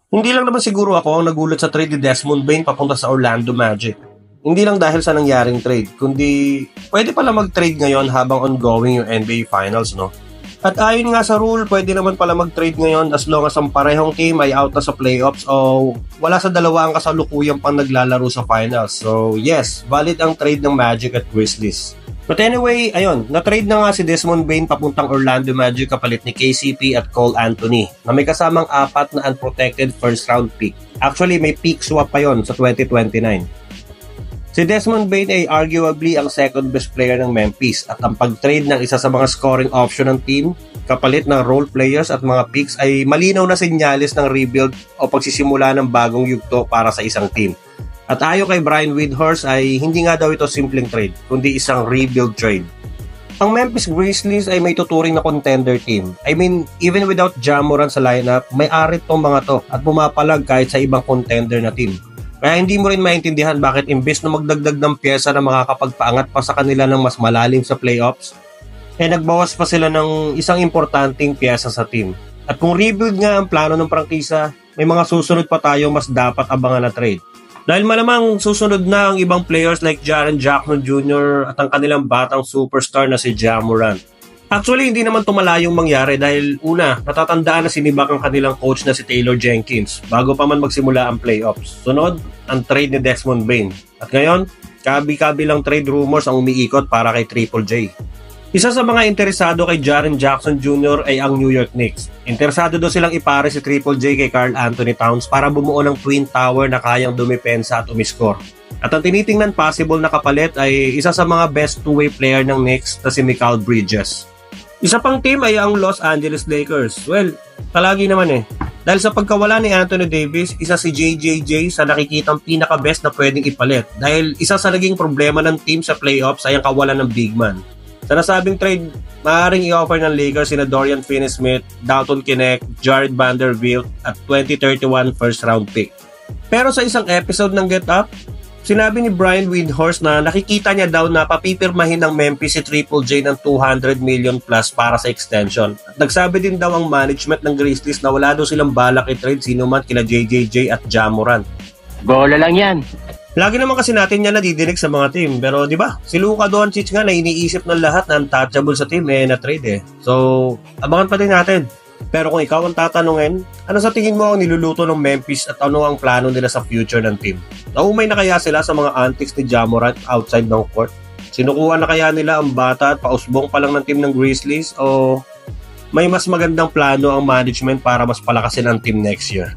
Hindi lang naman siguro ako ang nagulat sa trade ni Desmond Bane papunta sa Orlando Magic. Hindi lang dahil sa nangyaring trade, kundi pwede pala mag-trade ngayon habang ongoing yung NBA Finals, no? At ayon nga sa rule, pwede naman pala mag-trade ngayon as long as ang parehong team ay out na sa playoffs o wala sa dalawa ang kasalukuyang pang naglalaro sa finals. So yes, valid ang trade ng Magic at Grizzlies. But anyway, ayun, na-trade na nga si Desmond Bane papuntang Orlando Magic kapalit ni KCP at Cole Anthony na may kasamang 4 na unprotected first round pick. Actually, may pick swap pa yon sa 2029. Si Desmond Bane ay arguably ang second best player ng Memphis at ang pag-trade ng isa sa mga scoring option ng team kapalit ng role players at mga picks ay malinaw na senyales ng rebuild o pagsisimula ng bagong yugto para sa isang team. At ayon kay Brian Windhorst ay hindi nga daw ito simpleng trade, kundi isang rebuild trade. Ang Memphis Grizzlies ay may tuturing na contender team. I mean, even without Ja Morant sa lineup, may arit tong mga to at pumapalag kahit sa ibang contender na team. Kaya hindi mo rin maintindihan bakit imbes na magdagdag ng pyesa na makakapagpaangat pa sa kanila ng mas malalim sa playoffs, nagbawas pa sila ng isang importanteng pyesa sa team. At kung rebuild nga ang plano ng prangkisa, may mga susunod pa tayo mas dapat abangan na trade. Dahil malamang susunod na ang ibang players like Jaren Jackson Jr. at ang kanilang batang superstar na si Ja Morant. Actually, hindi naman tumalayong mangyari dahil una, natatandaan na sinibak ang kanilang coach na si Taylor Jenkins bago pa man magsimula ang playoffs. Sunod, ang trade ni Desmond Bane. At ngayon, kabi-kabilang trade rumors ang umiikot para kay Triple J. Isa sa mga interesado kay Jaren Jackson Jr. ay ang New York Knicks. Interesado daw silang ipare si Triple J kay Karl Anthony Towns para bumuo ng twin tower na kayang dumepensa at umiskor. At ang tinitingnan possible na kapalit ay isa sa mga best two-way player ng Knicks na si Mikal Bridges. Isa pang team ay ang Los Angeles Lakers. Well, palagi naman Dahil sa pagkawala ni Anthony Davis, isa si JJJ sa nakikitang pinaka-best na pwedeng ipalit. Dahil isa sa naging problema ng team sa playoffs ay ang kawalan ng big man. Sa nasabing trade, maaaring i-offer ng Lakers sina Dorian Finney-Smith, Dalton Knecht, Jared Vanderbilt at 2031 first round pick. Pero sa isang episode ng Get Up, sinabi ni Brian Windhorst na nakikita niya daw na papipirmahin ng Memphis si Triple J ng 200 million plus para sa extension. At nagsabi din daw ang management ng Grizzlies na wala daw silang balak i-trade sino man kina JJJ at Ja Morant. Bola lang yan. Lagi naman kasi natin yan nadidinig sa mga team. Pero di ba, si Luka Doncic nga na iniisip ng lahat na untouchable sa team na-trade So, abangan pa din natin. Pero kung ikaw ang tatanungin, ano sa tingin mo ang niluluto ng Memphis at ano ang plano nila sa future ng team? Naumay na kaya sila sa mga antics ni Ja Morant outside ng court? Sinukuha na kaya nila ang bata at pausbong pa lang ng team ng Grizzlies? O may mas magandang plano ang management para mas palakasin ang team next year?